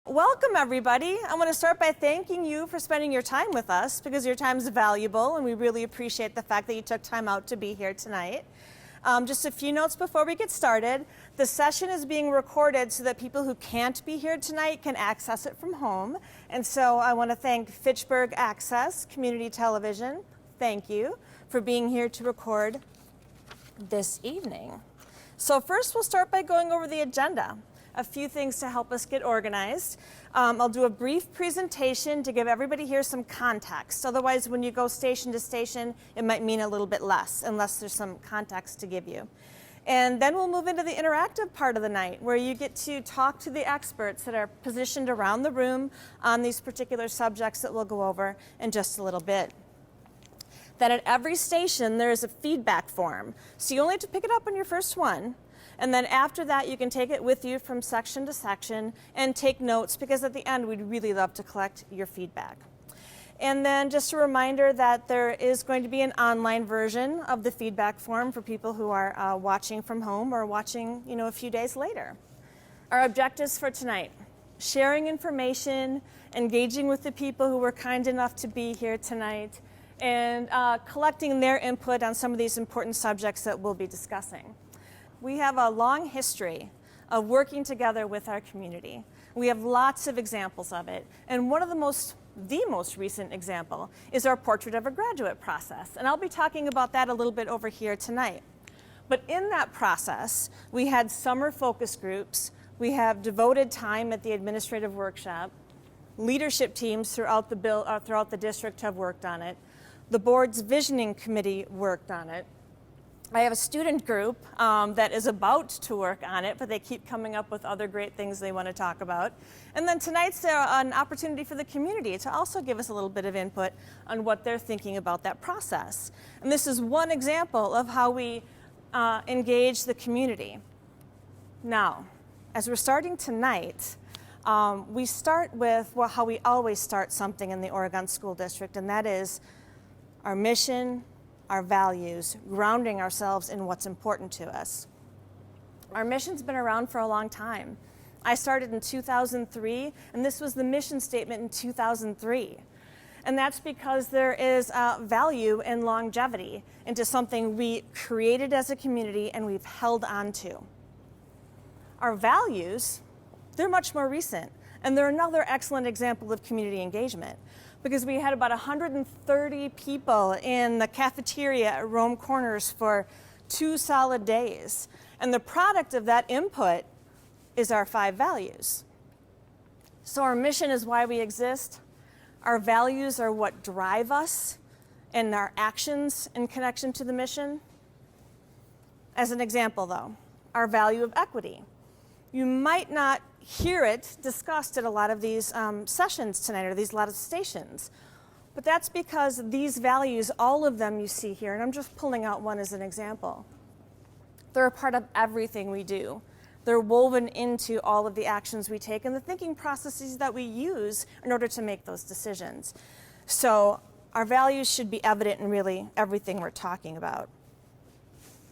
Welcome, everybody. I want to start by thanking you for spending your time with us because your time is valuable and we really appreciate the fact that you took time out to be here tonight. Just a few notes before we get started. The session is being recorded so that people who can't be here tonight can access it from home. And so I want to thank Fitchburg Access Community Television. Thank you for being here to record this evening. So first we'll start by going over the agenda. A few things to help us get organized. I'll do a brief presentation to give everybody here some context. Otherwise, when you go station to station, it might mean a little bit less, unless there's some context to give you. And then we'll move into the interactive part of the night, where you get to talk to the experts that are positioned around the room on these particular subjects that we'll go over in just a little bit. Then at every station, there is a feedback form. So you only have to pick it up on your first one. And then after that, you can take it with you from section to section and take notes, because at the end, we'd really love to collect your feedback. And then just a reminder that there is going to be an online version of the feedback form for people who are watching from home or watching, a few days later. Our objectives for tonight: sharing information, engaging with the people who were kind enough to be here tonight, and collecting their input on some of these important subjects that we'll be discussing. We have a long history of working together with our community. We have lots of examples of it. And one of the most recent example is our Portrait of a Graduate process. And I'll be talking about that a little bit over here tonight. But in that process, we had summer focus groups. We have devoted time at the administrative workshop. Leadership teams throughout the district have worked on it. The board's visioning committee worked on it. I have a student group that is about to work on it, but they keep coming up with other great things they want to talk about. And then tonight's an opportunity for the community to also give us a little bit of input on what they're thinking about that process. And this is one example of how we engage the community. Now, as we're starting tonight, we start with how we always start something in the Oregon School District, and that is our mission, our values, grounding ourselves in what's important to us. Our mission's been around for a long time. I started in 2003, and this was the mission statement in 2003. And that's because there is value in longevity into something we created as a community and we've held on to. Our values, they're much more recent, and they're another excellent example of community engagement, because we had about 130 people in the cafeteria at Rome Corners for 2 solid days. And the product of that input is our 5 values. So our mission is why we exist. Our values are what drive us and our actions in connection to the mission. As an example, though, our value of equity. You might not hear it discussed at a lot of these sessions tonight, or a lot of stations. But that's because these values, all of them you see here, and I'm just pulling out one as an example, they're a part of everything we do. They're woven into all of the actions we take and the thinking processes that we use in order to make those decisions. So our values should be evident in really everything we're talking about.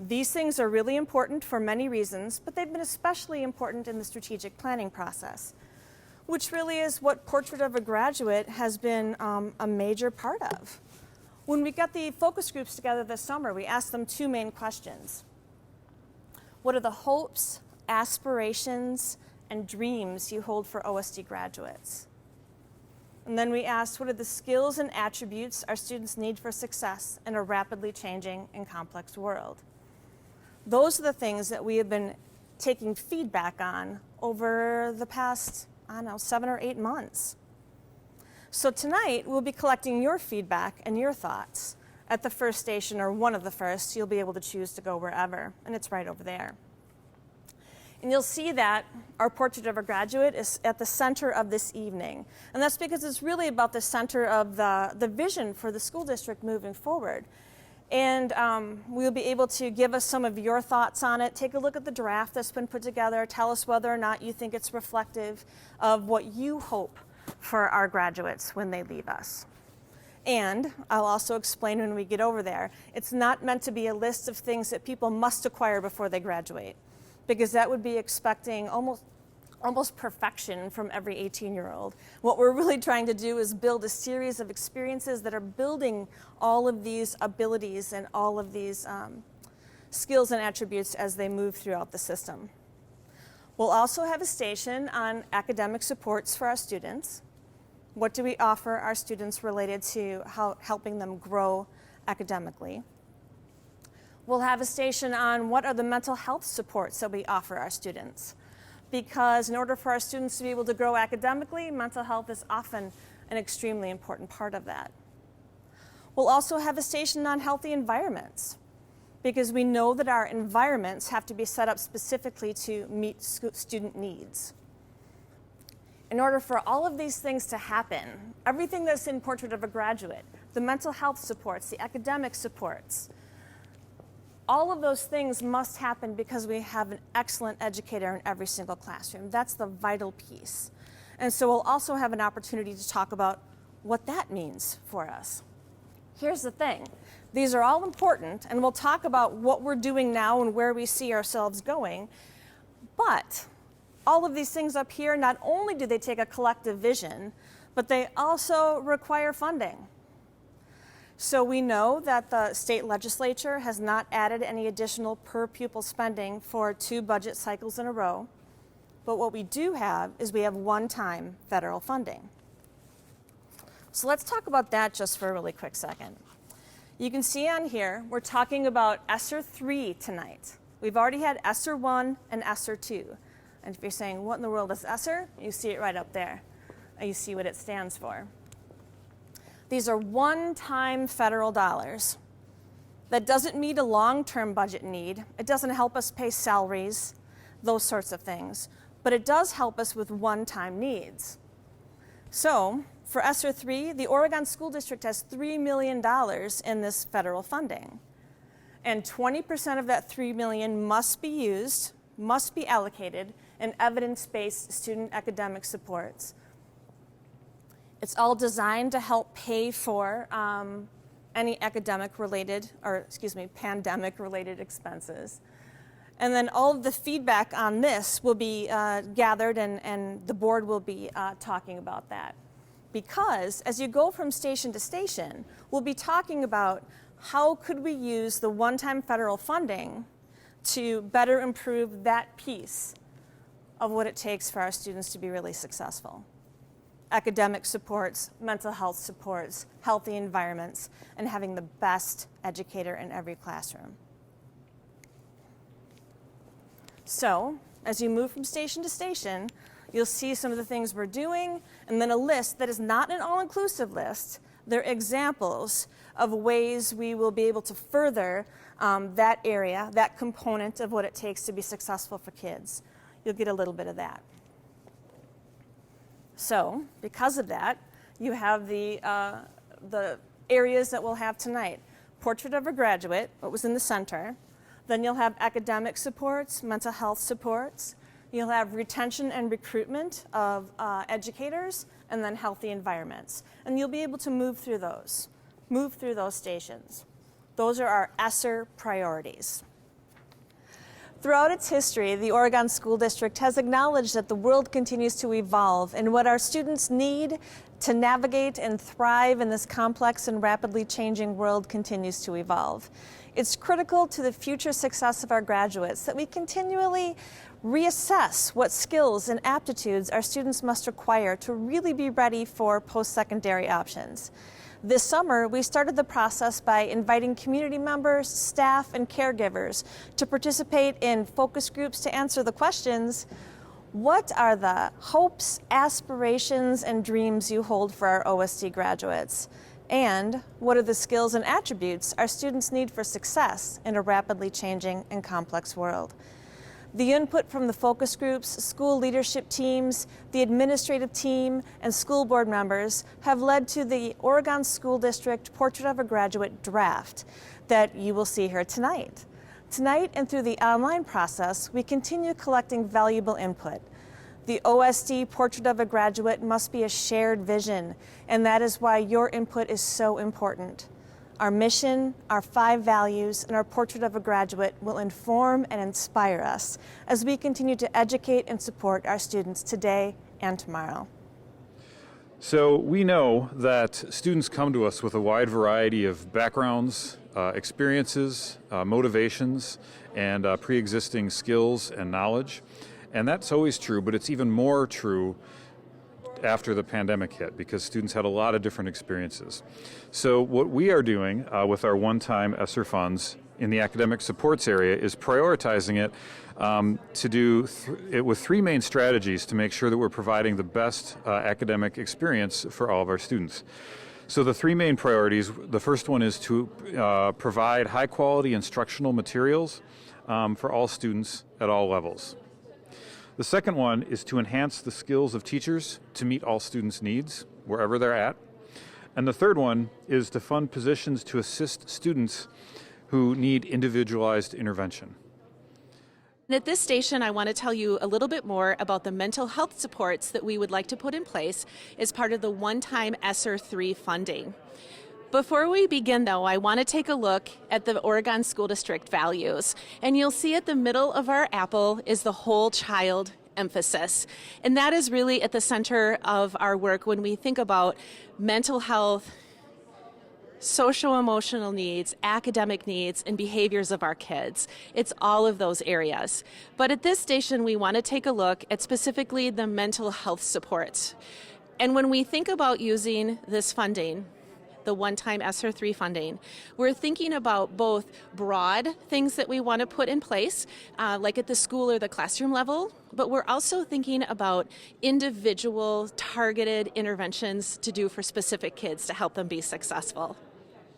These things are really important for many reasons, but they've been especially important in the strategic planning process, which really is what Portrait of a Graduate has been a major part of. When we got the focus groups together this summer, we asked them 2 main questions. What are the hopes, aspirations, and dreams you hold for OSD graduates? And then we asked, what are the skills and attributes our students need for success in a rapidly changing and complex world? Those are the things that we have been taking feedback on over the past, 7 or 8 months. So tonight, we'll be collecting your feedback and your thoughts at the first station, or one of the first. You'll be able to choose to go wherever, and it's right over there. And you'll see that our Portrait of a Graduate is at the center of this evening. And that's because it's really about the center of the vision for the school district moving forward. And we'll be able to give us some of your thoughts on it. Take a look at the draft that's been put together. Tell us whether or not you think it's reflective of what you hope for our graduates when they leave us. And I'll also explain when we get over there, it's not meant to be a list of things that people must acquire before they graduate, because that would be expecting almost almost perfection from every 18-year-old. What we're really trying to do is build a series of experiences that are building all of these abilities and all of these skills and attributes as they move throughout the system. We'll also have a station on academic supports for our students. What do we offer our students related to helping them grow academically? We'll have a station on what are the mental health supports that we offer our students. Because in order for our students to be able to grow academically, mental health is often an extremely important part of that. We'll also have a station on healthy environments, because we know that our environments have to be set up specifically to meet student needs. In order for all of these things to happen, everything that's in Portrait of a Graduate, the mental health supports, the academic supports, all of those things must happen because we have an excellent educator in every single classroom. That's the vital piece. And so we'll also have an opportunity to talk about what that means for us. Here's the thing. These are all important, and we'll talk about what we're doing now and where we see ourselves going. But all of these things up here, not only do they take a collective vision, but they also require funding. So we know that the state legislature has not added any additional per pupil spending for 2 budget cycles in a row. But what we do have is we have one-time federal funding. So let's talk about that just for a really quick second. You can see on here, we're talking about ESSER 3 tonight. We've already had ESSER 1 and ESSER 2. And if you're saying, what in the world is ESSER? You see it right up there. And you see what it stands for. These are one-time federal dollars. That doesn't meet a long-term budget need. It doesn't help us pay salaries, those sorts of things. But it does help us with one-time needs. So for ESSER 3, the Oregon School District has $3 million in this federal funding. And 20% of that $3 million must be used, must be allocated in evidence-based student academic supports. It's all designed to help pay for any pandemic-related expenses. And then all of the feedback on this will be gathered, and the board will be talking about that. Because as you go from station to station, we'll be talking about how could we use the one-time federal funding to better improve that piece of what it takes for our students to be really successful. Academic supports, mental health supports, healthy environments, and having the best educator in every classroom. So, as you move from station to station, you'll see some of the things we're doing, and then a list that is not an all-inclusive list. They're examples of ways we will be able to further that area, that component of what it takes to be successful for kids. You'll get a little bit of that. So, because of that, you have the areas that we'll have tonight. Portrait of a Graduate, what was in the center. Then you'll have academic supports, mental health supports. You'll have retention and recruitment of educators, and then healthy environments. And you'll be able to move through those stations. Those are our ESSER priorities. Throughout its history, the Oregon School District has acknowledged that the world continues to evolve, and what our students need to navigate and thrive in this complex and rapidly changing world continues to evolve. It's critical to the future success of our graduates that we continually reassess what skills and aptitudes our students must acquire to really be ready for post-secondary options. This summer, we started the process by inviting community members, staff, and caregivers to participate in focus groups to answer the questions, what are the hopes, aspirations, and dreams you hold for our OSD graduates? And what are the skills and attributes our students need for success in a rapidly changing and complex world? The input from the focus groups, school leadership teams, the administrative team, and school board members have led to the Oregon School District Portrait of a Graduate draft that you will see here tonight. Tonight and through the online process, we continue collecting valuable input. The OSD Portrait of a Graduate must be a shared vision, and that is why your input is so important. Our mission, our 5 values, and our portrait of a graduate will inform and inspire us as we continue to educate and support our students today and tomorrow. So we know that students come to us with a wide variety of backgrounds, experiences, motivations, and pre-existing skills and knowledge. And that's always true, but it's even more true after the pandemic hit because students had a lot of different experiences. So what we are doing with our one-time ESSER funds in the academic supports area is prioritizing it to do it with 3 main strategies to make sure that we're providing the best academic experience for all of our students. So the 3 main priorities, the first one is to provide high-quality instructional materials for all students at all levels. The second one is to enhance the skills of teachers to meet all students' needs, wherever they're at. And the third one is to fund positions to assist students who need individualized intervention. And at this station, I want to tell you a little bit more about the mental health supports that we would like to put in place as part of the one-time ESSER 3 funding. Before we begin, though, I want to take a look at the Oregon School District values. And you'll see at the middle of our apple is the whole child emphasis. And that is really at the center of our work when we think about mental health, social-emotional needs, academic needs, and behaviors of our kids. It's all of those areas. But at this station, we want to take a look at specifically the mental health supports. And when we think about using this funding, the one-time ESSER 3 funding, we're thinking about both broad things that we want to put in place, like at the school or the classroom level, but we're also thinking about individual targeted interventions to do for specific kids to help them be successful.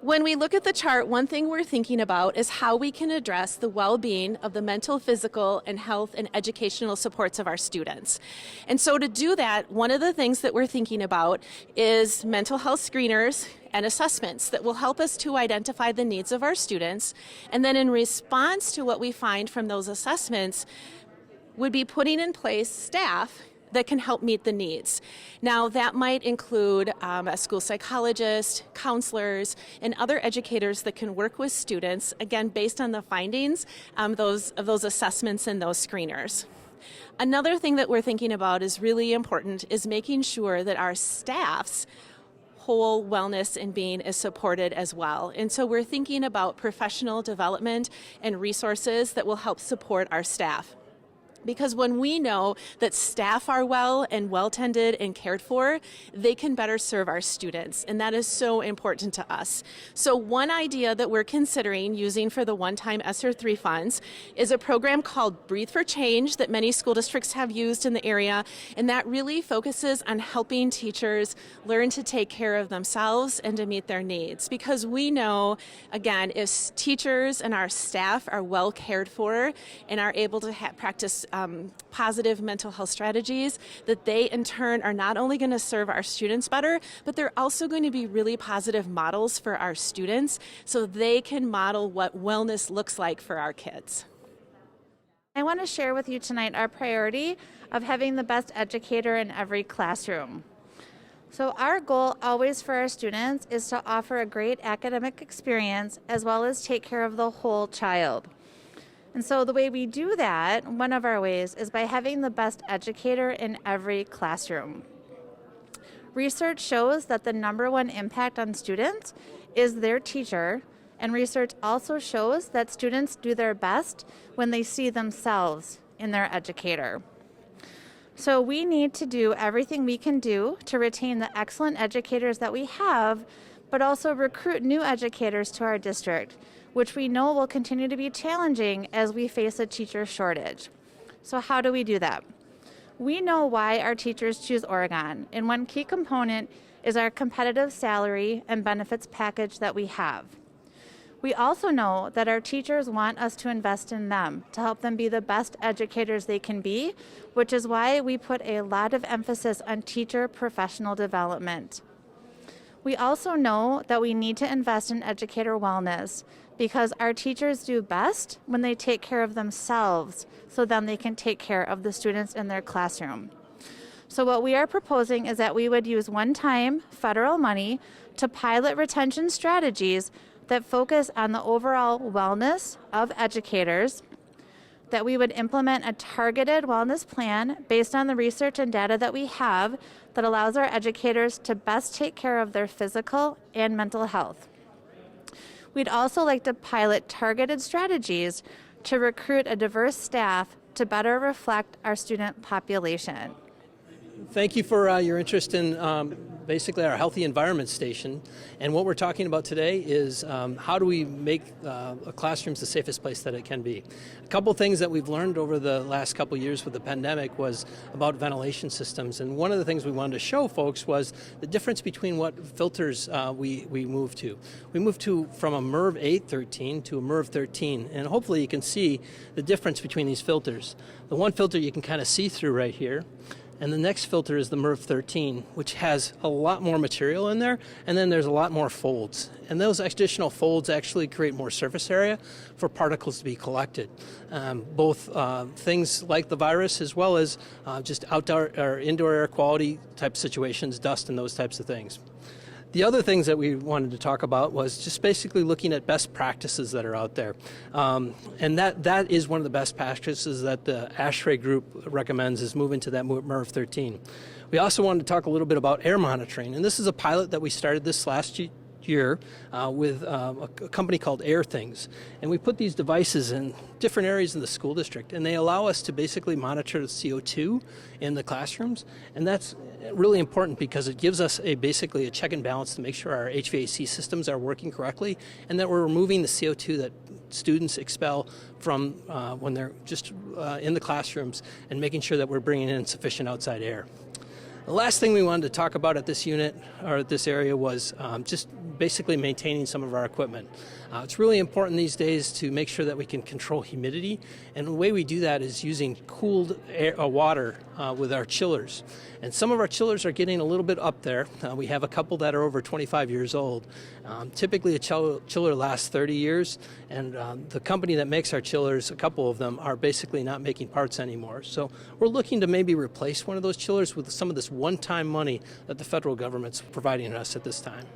When we look at the chart, one thing we're thinking about is how we can address the well-being of the mental, physical, and health and educational supports of our students. And so to do that, one of the things that we're thinking about is mental health screeners and assessments that will help us to identify the needs of our students. And then in response to what we find from those assessments, would be putting in place staff that can help meet the needs. Now that might include a school psychologist, counselors, and other educators that can work with students, again, based on the findings of those assessments and those screeners. Another thing that we're thinking about is really important is making sure that our staff's whole wellness and being is supported as well. And so we're thinking about professional development and resources that will help support our staff. Because when we know that staff are well and well-tended and cared for, they can better serve our students, and that is so important to us. So one idea that we're considering using for the one-time ESSER 3 funds is a program called Breathe for Change that many school districts have used in the area, and that really focuses on helping teachers learn to take care of themselves and to meet their needs. Because we know, again, if teachers and our staff are well cared for and are able to practice positive mental health strategies, that they in turn are not only going to serve our students better, but they're also going to be really positive models for our students so they can model what wellness looks like for our kids. I want to share with you tonight our priority of having the best educator in every classroom. So our goal always for our students is to offer a great academic experience as well as take care of the whole child. And so the way we do that, one of our ways, is by having the best educator in every classroom. Research shows that the #1 impact on students is their teacher, and research also shows that students do their best when they see themselves in their educator. So we need to do everything we can do to retain the excellent educators that we have, but also recruit new educators to our district, which we know will continue to be challenging as we face a teacher shortage. So how do we do that? We know why our teachers choose Oregon, and one key component is our competitive salary and benefits package that we have. We also know that our teachers want us to invest in them to help them be the best educators they can be, which is why we put a lot of emphasis on teacher professional development. We also know that we need to invest in educator wellness because our teachers do best when they take care of themselves so then they can take care of the students in their classroom. So what we are proposing is that we would use one-time federal money to pilot retention strategies that focus on the overall wellness of educators, that we would implement a targeted wellness plan based on the research and data that we have that allows our educators to best take care of their physical and mental health. We'd also like to pilot targeted strategies to recruit a diverse staff to better reflect our student population. Thank you for your interest in basically our Healthy Environment Station. And what we're talking about today is how do we make classrooms the safest place that it can be. A couple things that we've learned over the last couple years with the pandemic was about ventilation systems. And one of the things we wanted to show folks was the difference between what filters we moved to. We moved from a MERV 813 to a MERV 13. And hopefully you can see the difference between these filters. The one filter you can kind of see through right here. And the next filter is the MERV 13, which has a lot more material in there, and then there's a lot more folds. And those additional folds actually create more surface area for particles to be collected. Both things like the virus as well as just outdoor or indoor air quality type situations, dust and those types of things. The other things that we wanted to talk about was just basically looking at best practices that are out there. And that is one of the best practices that the ASHRAE group recommends is moving to that MERV 13. We also wanted to talk a little bit about air monitoring. And this is a pilot that we started this last year with a company called AirThings. And we put these devices in different areas in the school district, and they allow us to basically monitor the CO2 in the classrooms. And that's really important because it gives us basically a check and balance to make sure our HVAC systems are working correctly and that we're removing the CO2 that students expel from when they're just in the classrooms and making sure that we're bringing in sufficient outside air. The last thing we wanted to talk about at this unit or at this area was just basically maintaining some of our equipment. It's really important these days to make sure that we can control humidity, and the way we do that is using cooled water with our chillers. And some of our chillers are getting a little bit up there. We have a couple that are over 25 years old. Typically a chiller lasts 30 years, and the company that makes our chillers, a couple of them, are basically not making parts anymore. So we're looking to maybe replace one of those chillers with some of this one-time money that the federal government's providing us at this time.